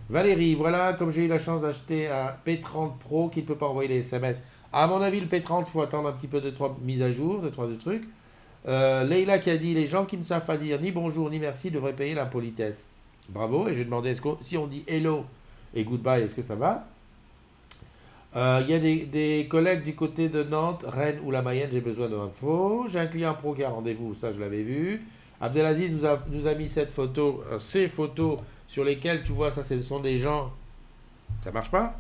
Valérie, voilà, comme j'ai eu la chance d'acheter un P30 Pro qui ne peut pas envoyer les SMS. À mon avis, le P30, il faut attendre un petit peu de 3 mises à jour, de trucs. Leïla qui a dit, les gens qui ne savent pas dire ni bonjour ni merci devraient payer l'impolitesse. Bravo, et j'ai demandé, si on dit hello et goodbye, est-ce que ça va? Il y a des collègues du côté de Nantes, Rennes ou la Mayenne, j'ai besoin d'infos. J'ai un client pro qui a rendez-vous, ça je l'avais vu. Abdelaziz nous a mis cette photo, ces photos sur lesquelles tu vois, ça ce sont des gens... Ça marche pas?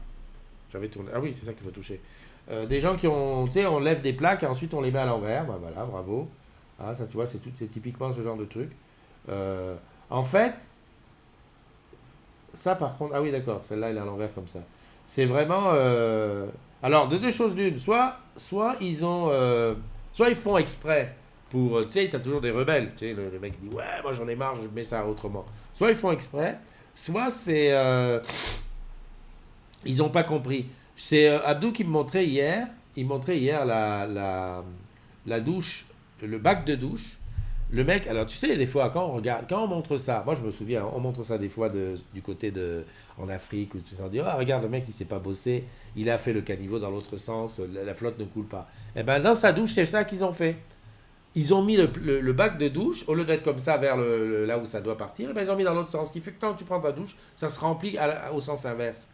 J'avais tourné. Ah oui, c'est ça qu'il faut toucher. Des gens qui ont, tu sais, on lève des plaques et ensuite on les met à l'envers. Bah voilà, bravo. Ah, ça tu vois, c'est typiquement ce genre de truc. En fait, ça par contre, ah oui d'accord, celle-là elle est à l'envers comme ça. C'est vraiment... Alors, de deux choses l'une, soit ils font exprès pour... Tu sais, tu as toujours des rebelles. Tu sais, le mec dit, ouais, moi j'en ai marre, je mets ça autrement. Soit ils font exprès, soit c'est... ils n'ont pas compris. C'est Abdou qui me montrait hier, la douche, le bac de douche. Le mec, alors tu sais, des fois, quand on montre ça, moi je me souviens, on montre ça des fois du côté en Afrique, où tu sais, on dit, ah, regarde, le mec, il s'est pas bossé, il a fait le caniveau dans l'autre sens, la flotte ne coule pas. Eh ben, dans sa douche, c'est ça qu'ils ont fait. Ils ont mis le bac de douche, au lieu d'être comme ça vers là où ça doit partir, eh ben, ils ont mis dans l'autre sens, ce qui fait que quand tu prends ta douche, ça se remplit au sens inverse.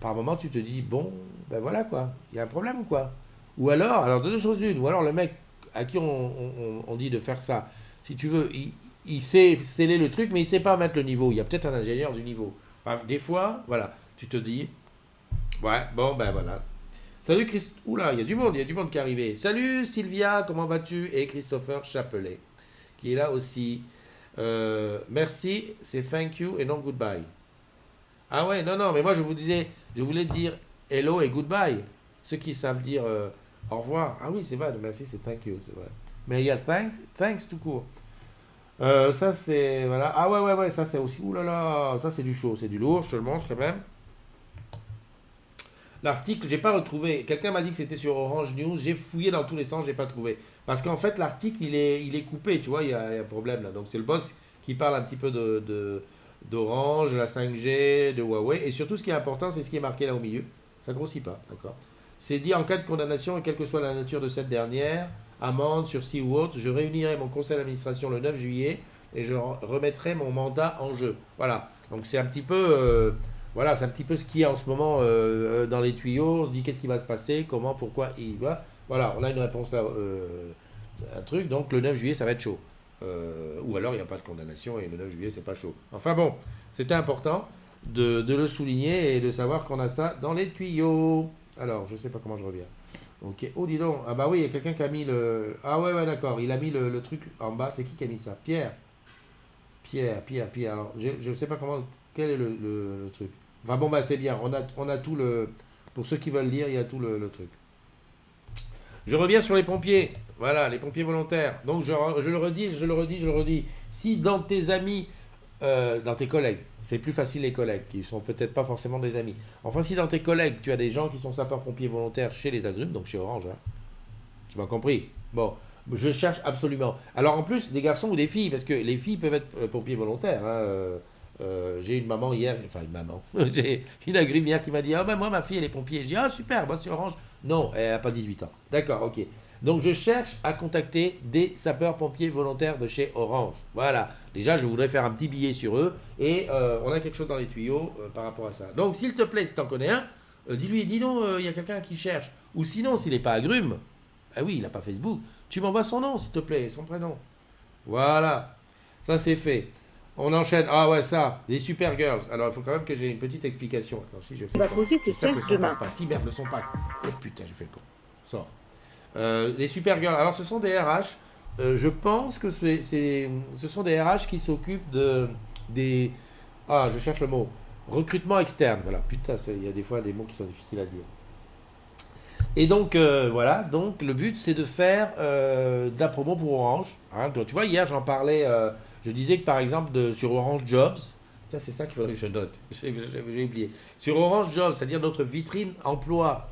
Par moment, tu te dis, bon, ben voilà quoi, il y a un problème ou quoi? Ou alors de deux choses une, ou alors le mec à qui on dit de faire ça, si tu veux, il sait sceller le truc, mais il ne sait pas mettre le niveau. Il y a peut-être un ingénieur du niveau. Enfin, des fois, voilà, tu te dis, ouais, bon, ben voilà. Salut Christ. Oula, il y a du monde qui est arrivé. Salut Sylvia, comment vas-tu? Et Christopher Chapelet, qui est là aussi. Merci, c'est thank you et non goodbye. Ah ouais, non, mais moi je voulais dire hello et goodbye. Ceux qui savent dire au revoir. Ah oui, c'est vrai, merci, c'est thank you, c'est vrai. Mais il y a thanks tout court. Ça c'est, voilà. Ah ouais, ça c'est aussi, oulala, ça c'est du chaud, c'est du lourd, je te le montre quand même. L'article, j'ai pas retrouvé. Quelqu'un m'a dit que c'était sur Orange News. J'ai fouillé dans tous les sens, j'ai pas trouvé. Parce qu'en fait, l'article, il est coupé, tu vois, il y a un problème là. Donc c'est le boss qui parle un petit peu d'Orange, de la 5G, de Huawei. Et surtout, ce qui est important, c'est ce qui est marqué là au milieu. Ça grossit pas, d'accord. C'est dit en cas de condamnation, et quelle que soit la nature de cette dernière, amende, sursis ou autre, je réunirai mon conseil d'administration le 9 juillet et je remettrai mon mandat en jeu. Voilà. Donc c'est un petit peu. Voilà, c'est un petit peu ce qui est en ce moment dans les tuyaux. On se dit qu'est-ce qui va se passer, comment, pourquoi, il va. Voilà, on a une réponse là, un truc. Donc le 9 juillet, ça va être chaud. Ou alors il n'y a pas de condamnation et le 9 juillet, c'est pas chaud. Enfin bon, c'était important de le souligner et de savoir qu'on a ça dans les tuyaux. Alors, je sais pas comment je reviens. Ok. Oh, dis donc. Ah bah oui, il y a quelqu'un qui a mis le. Ah ouais, d'accord. Il a mis le truc en bas. C'est qui a mis ça? Pierre. Pierre. Alors, je sais pas comment. Quel est le truc? Enfin bon, bah c'est bien. On a tout le. Pour ceux qui veulent lire, il y a tout le truc. Je reviens sur les pompiers. Voilà, les pompiers volontaires. Donc je le redis. Si dans tes amis, dans tes collègues, c'est plus facile les collègues, qui sont peut-être pas forcément des amis. Enfin, si dans tes collègues, tu as des gens qui sont sapeurs-pompiers volontaires chez les agrumes, donc chez Orange, hein, tu m'as compris. Bon, je cherche absolument. Alors en plus, des garçons ou des filles, parce que les filles peuvent être pompiers volontaires. Hein, j'ai une maman hier, enfin une maman, j'ai une agrume hier qui m'a dit: ah ben moi ma fille elle est pompier. Je dis: ah super, bah c'est Orange. Non, elle n'a pas 18 ans. D'accord, ok. Donc je cherche à contacter des sapeurs-pompiers volontaires de chez Orange. Voilà, déjà je voudrais faire un petit billet sur eux et on a quelque chose dans les tuyaux par rapport à ça. Donc s'il te plaît, si tu en connais un, dis-lui, dis donc, il y a quelqu'un qui cherche. Ou sinon, s'il n'est pas agrume, ah oui, il n'a pas Facebook, tu m'envoies son nom s'il te plaît, son prénom. Voilà, ça c'est fait. On enchaîne. Ah ouais, ça, les Super Girls. Alors, il faut quand même que j'ai une petite explication. Attends, si je fais. Tu vas poser tes J'espère que le pièces son demain. passe pas. Si, merde, le son passe. Oh putain, j'ai fait le con. Sors. Les Super Girls. Alors, ce sont des RH. Je pense que ce sont des RH qui s'occupent des. Ah, je cherche le mot. Recrutement externe. Voilà. Putain, il y a des fois des mots qui sont difficiles à dire. Et donc, voilà. Donc, le but, c'est de faire de la promo pour Orange. Hein. Donc, tu vois, hier, j'en parlais. Je disais que par exemple sur Orange Jobs, ça c'est ça qu'il faudrait que je note, j'ai oublié. Sur Orange Jobs, c'est-à-dire notre vitrine emploi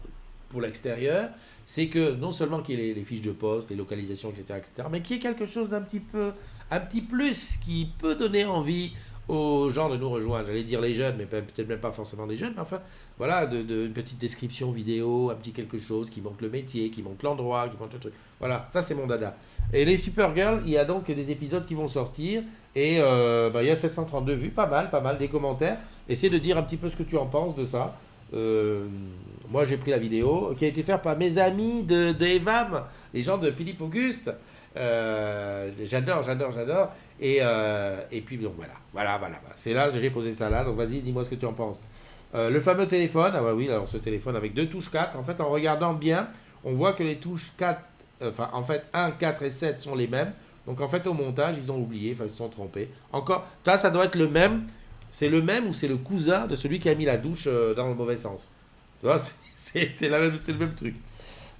pour l'extérieur, c'est que non seulement qu'il y ait les fiches de poste, les localisations, etc., mais qu'il y ait quelque chose d'un petit peu, un petit plus qui peut donner envie aux gens de nous rejoindre. J'allais dire les jeunes, mais peut-être même pas forcément les jeunes, mais enfin, voilà, une petite description vidéo, un petit quelque chose qui montre le métier, qui montre l'endroit, qui montre le truc. Voilà, ça c'est mon dada. Et les Supergirls, il y a donc des épisodes qui vont sortir, et il y a 732 vues, pas mal, des commentaires. Essaie de dire un petit peu ce que tu en penses de ça. Moi j'ai pris la vidéo, qui a été faite par mes amis de EVAM, les gens de Philippe Auguste. J'adore. Et puis donc voilà. C'est là, j'ai posé ça là, donc vas-y, dis-moi ce que tu en penses. Le fameux téléphone, ah bah oui, alors ce téléphone avec deux touches 4, en fait en regardant bien, on voit que les touches 4, enfin en fait 1, 4 et 7 sont les mêmes. Donc en fait au montage, ils ont oublié, enfin ils se sont trompés. Encore, ça doit être le même, c'est le même ou c'est le cousin de celui qui a mis la douche dans le mauvais sens. Tu vois, c'est le même truc.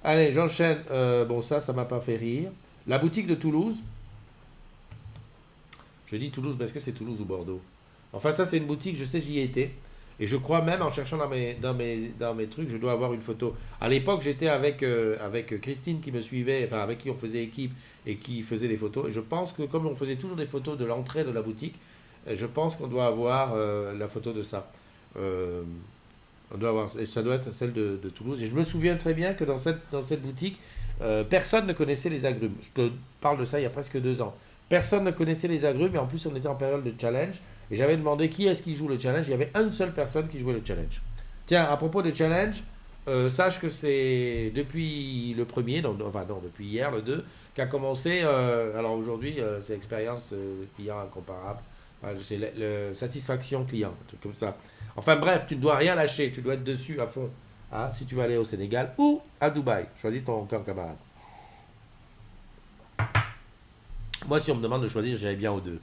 Allez, j'enchaîne. Bon, ça m'a pas fait rire. La boutique de Toulouse. Je dis Toulouse parce que c'est Toulouse ou Bordeaux. Enfin, ça, c'est une boutique, je sais, j'y ai été. Et je crois même, en cherchant dans mes trucs, je dois avoir une photo. À l'époque, j'étais avec Christine qui me suivait, enfin, avec qui on faisait équipe et qui faisait des photos. Et je pense que, comme on faisait toujours des photos de l'entrée de la boutique, je pense qu'on doit avoir la photo de ça. On doit avoir, et ça doit être celle de Toulouse. Et je me souviens très bien que dans cette boutique, personne ne connaissait les agrumes. Je te parle de ça il y a presque 2 ans. Personne ne connaissait les agrumes et en plus on était en période de challenge. Et j'avais demandé qui est-ce qui joue le challenge. Il y avait une seule personne qui jouait le challenge. Tiens, à propos de challenge, sache que c'est depuis le premier, depuis hier, le 2, qu'a commencé. Alors aujourd'hui, c'est expérience client incomparable. Enfin, c'est satisfaction client, un truc comme ça. Enfin bref, tu ne dois rien lâcher, tu dois être dessus à fond. hein, si tu vas aller au Sénégal ou à Dubaï. Choisis ton camp, camarade. Moi, si on me demande de choisir, j'irai bien aux deux.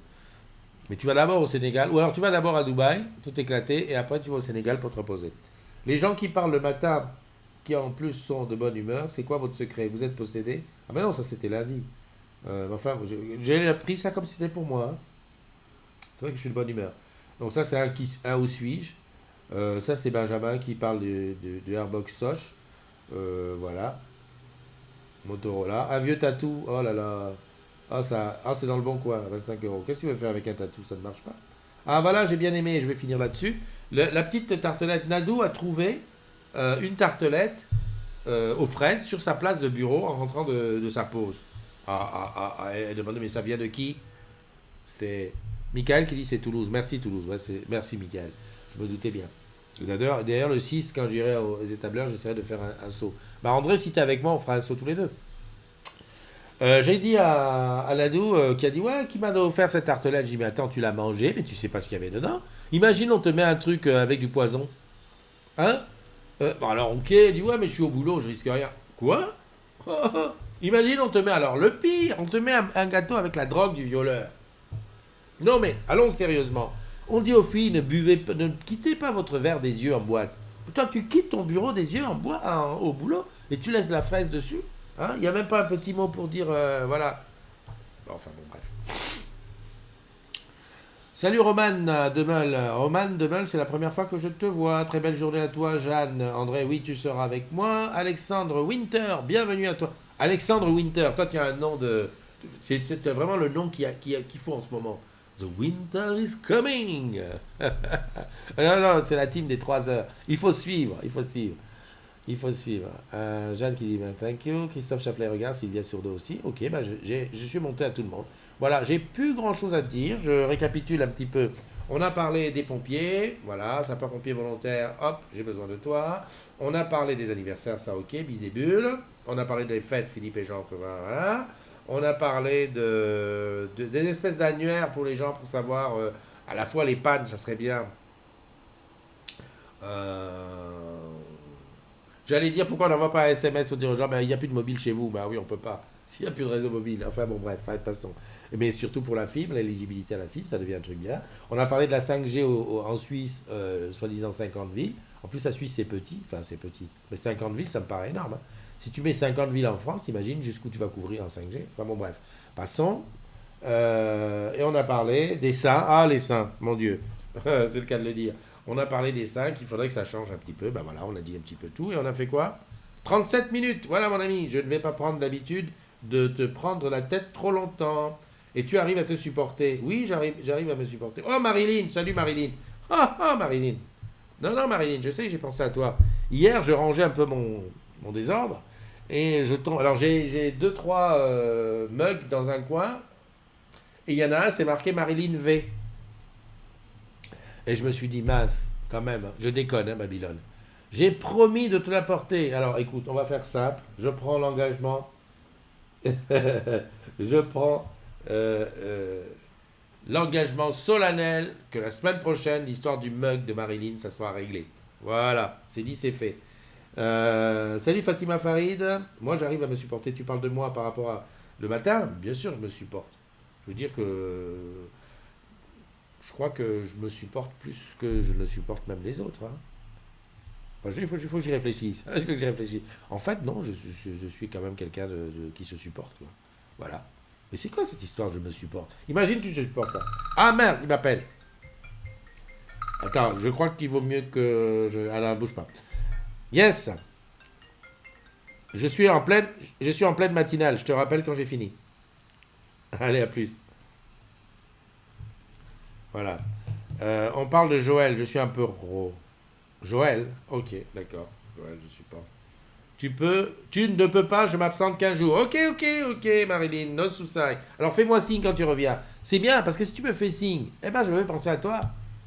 Mais tu vas d'abord au Sénégal, ou alors tu vas d'abord à Dubaï, tout éclaté, et après tu vas au Sénégal pour te reposer. Les gens qui parlent le matin, qui en plus sont de bonne humeur, c'est quoi votre secret? Vous êtes possédé? Ah ben non, ça c'était lundi. Enfin, j'ai pris ça comme si c'était pour moi, hein. C'est vrai que je suis de bonne humeur. Donc ça c'est un où suis-je. Ça c'est Benjamin qui parle du Airbox Soch. Voilà. Motorola. Un vieux tatou. Oh là là. C'est dans le bon coin. 25 euros. Qu'est-ce que tu veux faire avec un tatou? Ça ne marche pas. Ah voilà, j'ai bien aimé. Je vais finir là-dessus. La petite tartelette. Nadou a trouvé une tartelette aux fraises sur sa place de bureau en rentrant de sa pause. Elle demande, mais ça vient de qui? C'est Michael qui dit c'est Toulouse. Merci Toulouse. Ouais, merci Michael. Je me doutais bien. D'ailleurs, le 6, quand j'irai aux étableurs, j'essaierai de faire un saut. Bah André, si t'es avec moi, on fera un saut tous les deux. J'ai dit à Ladou qui a dit ouais, qui m'a offert cette tartelette. J'ai dit mais attends, tu l'as mangée, mais tu sais pas ce qu'il y avait dedans. Imagine on te met un truc avec du poison. Hein? Bon alors ok, il dit ouais mais je suis au boulot, je risque rien. Quoi? Imagine on te met alors le pire, on te met un gâteau avec la drogue du violeur. Non mais allons sérieusement. On dit aux filles ne quittez pas votre verre des yeux en boîte. Toi tu quittes ton bureau des yeux au boulot et tu laisses la fraise dessus. Hein? Il n'y a même pas un petit mot pour dire voilà. Enfin bon bref. Salut Roman Demeul. Roman Demeul, c'est la première fois que je te vois. Très belle journée à toi, Jeanne. André, oui, tu seras avec moi. Alexandre Winter, bienvenue à toi. Alexandre Winter, toi tu as un nom de... C'est vraiment le nom qu'il faut en ce moment. The winter is coming. Non, c'est la team des 3 heures. Il faut suivre. Jeanne qui dit thank you. Christophe Chaplet regarde, Sylvia Surdo aussi. Ok, je suis monté à tout le monde. Voilà, j'ai plus grand chose à te dire. Je récapitule un petit peu. On a parlé des pompiers, voilà, sapeurs-pompiers volontaires, hop, j'ai besoin de toi. On a parlé des anniversaires, ça ok, bisébule. On a parlé des fêtes, Philippe et Jean, voilà. On a parlé des espèces d'annuaires pour les gens pour savoir à la fois les pannes, ça serait bien. J'allais dire pourquoi on n'envoie pas un SMS pour dire aux gens il n'y a plus de mobile chez vous. Bah oui, on peut pas. S'il n'y a plus de réseau mobile. Enfin bon, bref, passons. Mais surtout pour la fibre, l'éligibilité à la fibre, ça devient un truc bien. On a parlé de la 5G en Suisse, soi-disant 50 villes. En plus, la Suisse, c'est petit. Enfin, c'est petit. Mais 50 villes, ça me paraît énorme. Hein. Si tu mets 50 villes en France, imagine jusqu'où tu vas couvrir en 5G. Enfin bon, bref. Passons. Et on a parlé des seins. Ah, les seins, mon Dieu. C'est le cas de le dire. On a parlé des seins, qu'il faudrait que ça change un petit peu. Ben voilà, on a dit un petit peu tout. Et on a fait quoi? 37 minutes. Voilà, mon ami. Je ne vais pas prendre l'habitude de te prendre la tête trop longtemps. Et tu arrives à te supporter. Oui, j'arrive à me supporter. Oh, Marilyn. Salut, Marilyn. Marilyn. Non, Marilyn, je sais, j'ai pensé à toi. Hier, je rangeais un peu mon désordre. Et je tombe. Alors, j'ai 2-3 mugs dans un coin. Et il y en a un, c'est marqué Marilyn V. Et je me suis dit, mince, quand même, je déconne, hein, Babylone. J'ai promis de te l'apporter. Alors, écoute, on va faire simple. Je prends l'engagement. Je prends l'engagement solennel que la semaine prochaine, l'histoire du mug de Marilyn, ça soit réglé. Voilà, c'est dit, c'est fait. Salut Fatima Farid. Moi, j'arrive à me supporter. Tu parles de moi par rapport à le matin? Bien sûr, je me supporte. Je veux dire que je crois que je me supporte plus que je ne supporte même les autres. Hein. Enfin, il faut que j'y réfléchisse. En fait, non, je suis quand même quelqu'un qui se supporte. Quoi. Voilà. Mais c'est quoi cette histoire, je me supporte? Imagine, tu te supportes pas. Ah merde, il m'appelle. Attends, je crois qu'il vaut mieux que... Alors, bouge pas. Yes. Je suis en pleine matinale. Je te rappelle quand j'ai fini. Allez, à plus. Voilà. On parle de Joël. Je suis un peu gros. Joël? Ok, d'accord. Joël, je suis pas. Tu ne peux pas, je m'absente 15 jours. Ok, Marilyn, no suicide. Alors fais-moi signe quand tu reviens. C'est bien, parce que si tu me fais signe, eh ben je vais penser à toi.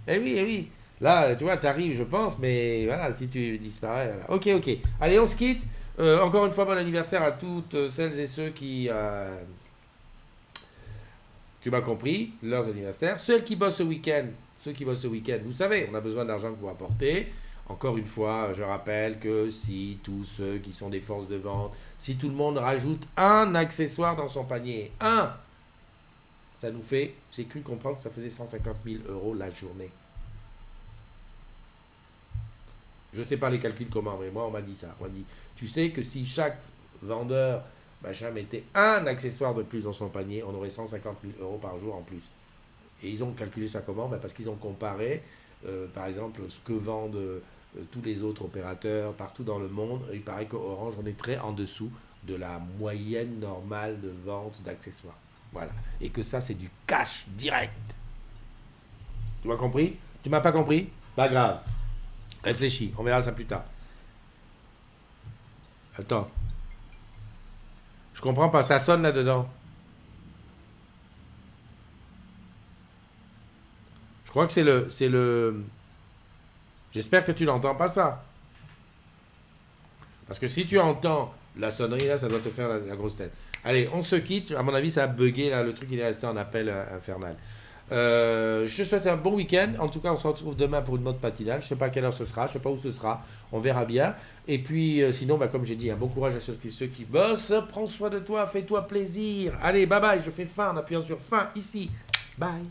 Eh oui. Là, tu vois, t'arrives, je pense, mais voilà, si tu disparais. Voilà. Ok. Allez, on se quitte. Encore une fois, bon anniversaire à toutes celles et ceux qui... tu m'as compris, leurs anniversaires. Ceux qui bossent ce week-end, vous savez, on a besoin d'argent pour apporter. Encore une fois, je rappelle que si tous ceux qui sont des forces de vente, si tout le monde rajoute un accessoire dans son panier, ça nous fait, j'ai cru comprendre que ça faisait 150 000 euros la journée. Je ne sais pas les calculs comment, mais moi on m'a dit ça. On m'a dit, tu sais que si chaque vendeur mettait un accessoire de plus dans son panier, on aurait 150 000 euros par jour en plus. Et ils ont calculé ça comment? Parce qu'ils ont comparé, par exemple, ce que vendent tous les autres opérateurs partout dans le monde. Il paraît qu'Orange, on est très en dessous de la moyenne normale de vente d'accessoires. Voilà. Et que ça, c'est du cash direct. Tu m'as compris? Tu m'as pas compris? Pas grave. Réfléchis, on verra ça plus tard. Attends. Je comprends pas, ça sonne là-dedans. Je crois que c'est le... J'espère que tu n'entends pas ça. Parce que si tu entends la sonnerie, là, ça doit te faire la grosse tête. Allez, on se quitte. À mon avis, ça a bugué, là. Le truc, il est resté en appel infernal. Je te souhaite un bon week-end. En tout cas, on se retrouve demain pour une mode matinale. Je ne sais pas à quelle heure ce sera, je ne sais pas où ce sera. On verra bien. Et puis, sinon, comme j'ai dit, un bon courage à ceux qui bossent. Prends soin de toi, fais-toi plaisir. Allez, bye bye. Je fais fin en appuyant sur fin ici. Bye.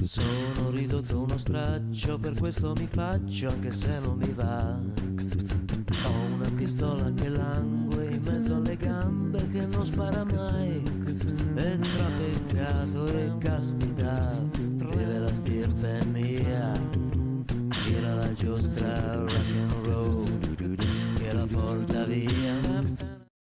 Sono ridotto uno straccio, per questo mi faccio anche se non mi va. Ho una pistola che langue in mezzo alle gambe che non spara mai. E tra peccato e castità vive la stirpe mia. Gira la giostra.